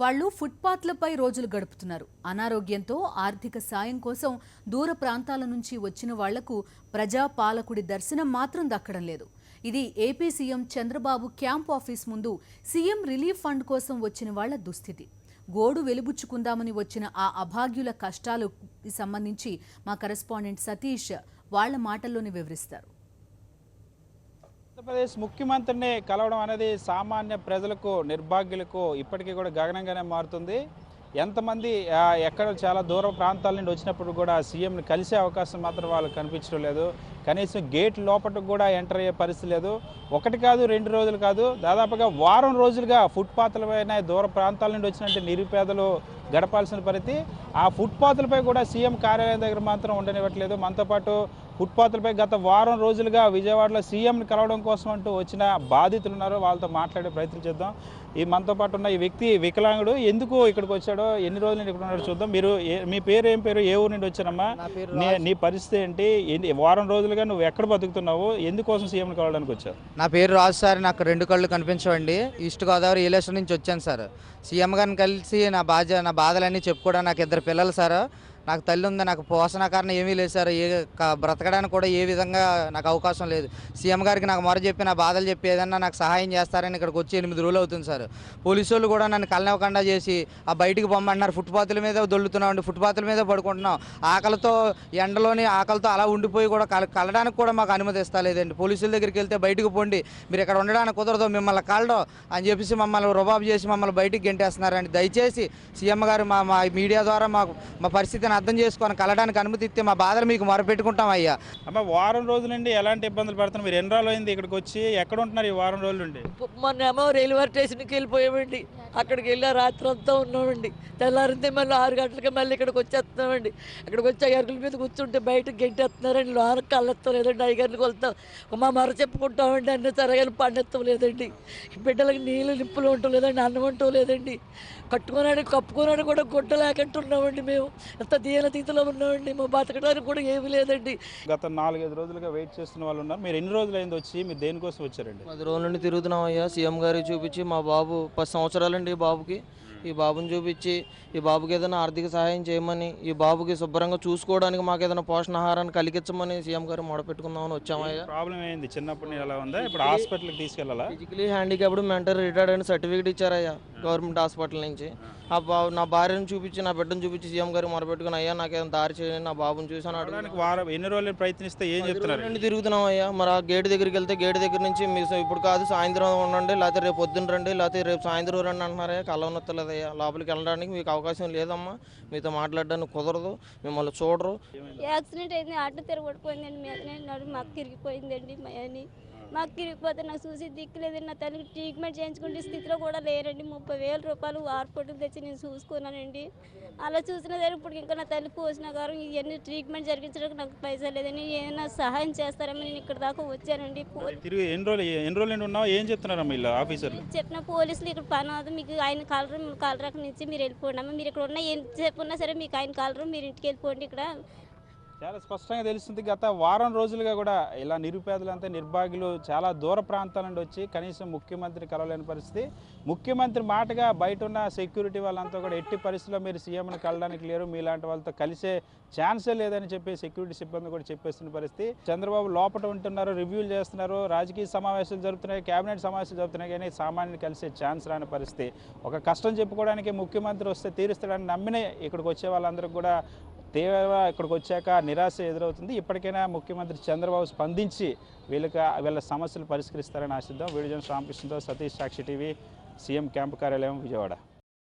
వాళ్ళు ఫుట్పాత్లపై రోజులు గడుపుతున్నారు. అనారోగ్యంతో ఆర్థిక సాయం కోసం దూర ప్రాంతాల నుంచి వచ్చిన వాళ్లకు ప్రజా పాలకుడి దర్శనం మాత్రం దక్కడం లేదు. ఇది AP CM Chandrababu camp office ముందు సీఎం రిలీఫ్ ఫండ్ కోసం వచ్చిన వాళ్ల దుస్థితి. గోడు వెలుబుచ్చుకుందామని వచ్చిన ఆ అభాగ్యుల కష్టాలకు సంబంధించి మా కరెస్పాండెంట్ సతీష్ వాళ్ల మాటల్లోనే వివరిస్తారు. ఆంధ్రప్రదేశ్ ముఖ్యమంత్రిని కలవడం అనేది సామాన్య ప్రజలకు, నిర్భాగ్యులకు ఇప్పటికీ కూడా గగనంగానే మారుతుంది. ఎంతమంది ఎక్కడ చాలా దూర ప్రాంతాల నుండి వచ్చినప్పుడు కూడా సీఎంని కలిసే అవకాశం మాత్రం వాళ్ళకి కనిపించడం లేదు. కనీసం గేట్ లోపలికి కూడా ఎంటర్ అయ్యే పరిస్థితి లేదు. ఒకటి కాదు, 2 రోజులు కాదు, దాదాపుగా వారం రోజులుగా ఫుట్పాత్లపైన దూర ప్రాంతాల నుండి వచ్చినట్టు నిరుపేదలు గడపాల్సిన పరిస్థితి. ఆ ఫుట్పాత్లపై కూడా సీఎం కార్యాలయం దగ్గర మాత్రం ఉండనివ్వట్లేదు. మనతో పాటు ఫుట్పాత్లపై గత వారం రోజులుగా విజయవాడలో సీఎంని కలవడం కోసం అంటూ వచ్చిన బాధితులు ఉన్నారు. వాళ్ళతో మాట్లాడే ప్రయత్నం చేద్దాం. మనతో పాటు ఉన్న ఈ వ్యక్తి వికలాంగుడు, ఎందుకు ఇక్కడికి వచ్చాడో, ఎన్ని రోజులు ఇక్కడ ఉన్నాడో చూద్దాం. మీ పేరు ఏం పేరు, ఏ ఊరు నుండి వచ్చారమ్మా, నీ పరిస్థితి ఏంటి, వారం రోజులుగా నువ్వు ఎక్కడ బతుకుతున్నావు, ఎందుకోసం సీఎంని కలవడానికి వచ్చావు? నా పేరు రాజు సార్. నాకు 2 కళ్ళు కనిపించవండి. ఈస్ట్ గోదావరి ఏలేశ్వరం నుంచి వచ్చాను సార్. సీఎం గారిని కలిసి నా బాధలన్నీ చెప్పుకోవడానికి. నాకు 2 పిల్లలు సార్. నాకు తల్లి ఉంది. నాకు పోషణ కారణం ఏమీ లేదు సార్. బ్రతకడానికి కూడా ఏ విధంగా నాకు అవకాశం లేదు. సీఎం గారికి నాకు మొర చెప్పి, నా బాధలు చెప్పి ఏదన్నా నాకు సహాయం చేస్తారని ఇక్కడికి వచ్చి 8 రోజులు అవుతుంది సార్. పోలీసు వాళ్ళు కూడా నన్ను కలనివ్వకుండా చేసి ఆ బయటికి పొమ్మంటున్నారు. ఫుట్పాత్ల మీద దొల్లుతున్నామండి, ఫుట్పాత్ల మీద పడుకుంటున్నాం. ఆకలితో, ఎండలోని ఆకలితో అలా ఉండిపోయి కూడా కలడానికి కూడా మాకు అనుమతి ఇస్తలేదండి. పోలీసుల దగ్గరికి వెళ్తే బయటకు పోండి, మీరు ఇక్కడ ఉండడానికి కుదరదు, మిమ్మల్ని కలడం అని చెప్పేసి మమ్మల్ని రుబాబు చేసి మమ్మల్ని బయటికి గెంటేస్తున్నారండి. దయచేసి సీఎం గారు మా మీడియా ద్వారా మా పరిస్థితిని అర్థం చేసుకొని కలడానికి అనుమతి ఇస్తే మా బాధలు మీకు మొరపెట్టుకుంటాం అయ్యా. అమ్మ, వారం రోజుల నుండి ఎలాంటి ఇబ్బందులు పడుతున్నారు? మీరు ఎన్ని రోజులు అయింది ఇక్కడికి వచ్చి? ఎక్కడ ఉంటున్నారు ఈ వారం రోజుల నుండి? మొన్నేమో రైల్వే స్టేషన్కి వెళ్ళిపోయామండి. అక్కడికి వెళ్ళి రాత్రి అంతా ఉన్నామండి. తెల్లారిందే మళ్ళీ 6 గంటలకి మళ్ళీ ఇక్కడికి వచ్చేస్తున్నామండి. ఇక్కడికి వచ్చి అయ్యర్ల మీద కూర్చుంటే బయటకు గెంటేస్తున్నారండి. లోనకి కళ్ళెత్తలేదండి. అయ్యగారిని కొలుతాం, మా మర చెప్పుకుంటామండి. అన్నీ సరగాలు పండెత్తలేదండి. బిడ్డలకి నీళ్ళు నిప్పులు ఉండటం లేదండి, అన్నం ఉండటం లేదండి. కప్పుకున్నాడు కూడా గుడ్డ లేకుంటున్నామండి. మేము ఎంత దీనతీతలో ఉన్నామండి. మా బతకడానికి కూడా ఏమీ లేదండి. గత 4-5 రోజులుగా వెయిట్ చేస్తున్న వాళ్ళు ఉన్నారు. మీరు ఎన్ని రోజులు అయింది వచ్చి? మీరు దేనికోసం వచ్చారండి? 10 రోజుల నుండి తిరుగుతున్నాం అయ్యా. సీఎం గారికి చూపించి, మా బాబు 10 సంవత్సరాలండి ఈ బాబుకి. ఈ బాబుని చూపించి ఈ బాబుకి ఏదైనా ఆర్థిక సహాయం చేయమని, ఈ బాబుకి శుభ్రంగా చూసుకోవడానికి మాకు ఏదైనా పోషణాహారాన్ని కలిగించమని సీఎం గారు మొదపెట్టుకుందామని వచ్చామయ్యా. ప్రాబ్లం ఏంది? చిన్నప్పుడు ఎలా ఉందా? ఇప్పుడు హాస్పిటల్కి తీసుకెళ్ళాలా? ఫిజికలీ హ్యాండిక్యాప్డ్, మెంటల్ రిటార్డ్ అని సర్టిఫికేట్ ఇచ్చారయ్యా గవర్నమెంట్ హాస్పిటల్ నుంచి. నా భార్యను చూపించి, నా బిడ్డను చూపించి సీఎం గారు మొదపెట్టుకుని, అయ్యా నాకేమైనా దారి చేయండి, నా బాబుని చూసాను వారం ఎన్ని రోజులు ప్రయత్నిస్తే ఏం చెప్తున్నారు? తిరుగుతున్నాం అయ్యా. మరి ఆ గేట్ దగ్గరికి వెళ్తే గేట్ దగ్గర నుంచి మీరు ఇప్పుడు కాదు సాయంత్రం ఉండండి, లేకపోతే రేపు పొద్దున్న రండి, లేకపోతే రేపు సాయంత్రం రండి అంటున్నారయ్యా. కలవనొత్తలేదయ్యా. లోపలికి వెళ్ళడానికి మీకు అవకాశం లేదమ్మా, మీతో మాట్లాడడానికి కుదరదు, మిమ్మల్ని చూడరు. యాక్సిడెంట్ అయింది, ఆటో తిరగబడిపోయిందండి. మీద మాకు తిరిగిపోయిందండి. మాకు తిరిగిపోతే నాకు చూసి దిక్కులేదండి. నా తల్లికి ట్రీట్మెంట్ చేయించుకునే స్థితిలో కూడా లేరండి. 30,000 రూపాయలు హాస్పిటల్ తెచ్చి నేను చూసుకున్నానండి. అలా చూసిన సరే ఇప్పుడు ఇంకా నా తల్లి పోషణాగారం ఇవన్నీ ట్రీట్మెంట్ జరిగించడానికి నాకు పైసా లేదని, ఏమైనా సహాయం చేస్తారని నేను ఇక్కడ దాకా వచ్చానండి. ఎన్ని రోజులు ఉన్నావు? ఏం చెప్తున్నారమ్మా వీళ్ళు ఆఫీసర్లు? చెప్పిన పోలీసులు ఇక్కడ పని అవుతుంది, మీకు ఆయన కలరక నుంచి మీరు వెళ్ళిపోండి అమ్మ, మీరు ఇక్కడ ఉన్న ఏం చెప్పున్నా సరే మీకు ఆయన కలరు, మీరు ఇంటికి వెళ్ళిపోండి. ఇక్కడ చాలా స్పష్టంగా తెలుస్తుంది. గత వారం రోజులుగా కూడా ఇలా నిరుపేదలంతా, నిర్భాగ్యులు చాలా దూర ప్రాంతాల నుండి వచ్చి కనీసం ముఖ్యమంత్రిని కలవలేని పరిస్థితి. ముఖ్యమంత్రి మాటగా బయట ఉన్న సెక్యూరిటీ వాళ్ళంతా కూడా ఎట్టి పరిస్థితుల్లో మీరు సీఎంని కలడానికి లేరు, మీలాంటి వాళ్ళతో కలిసే ఛాన్సే లేదని చెప్పి సెక్యూరిటీ సిబ్బంది కూడా చెప్పేస్తున్న పరిస్థితి. చంద్రబాబు లోపల ఉంటున్నారు, రివ్యూలు చేస్తున్నారు, రాజకీయ సమావేశాలు జరుగుతున్నాయి, కేబినెట్ సమావేశాలు జరుగుతున్నాయి, కానీ సామాన్యుని కలిసే ఛాన్స్ రాని పరిస్థితి. ఒక కష్టం చెప్పుకోవడానికి ముఖ్యమంత్రి వస్తే తీరుస్తాడని నమ్మినే ఇక్కడికి వచ్చే వాళ్ళందరికీ కూడా తీవ్ర ఇక్కడికి వచ్చాక నిరాశ ఎదురవుతుంది. ఇప్పటికైనా ముఖ్యమంత్రి చంద్రబాబు స్పందించి వీళ్ళ సమస్యలు పరిష్కరిస్తారని ఆశిద్దాం. వీడియో జర్నలిస్ట్ రామకృష్ణతో సతీష్, సాక్షి టీవీ, సీఎం క్యాంపు కార్యాలయం, విజయవాడ.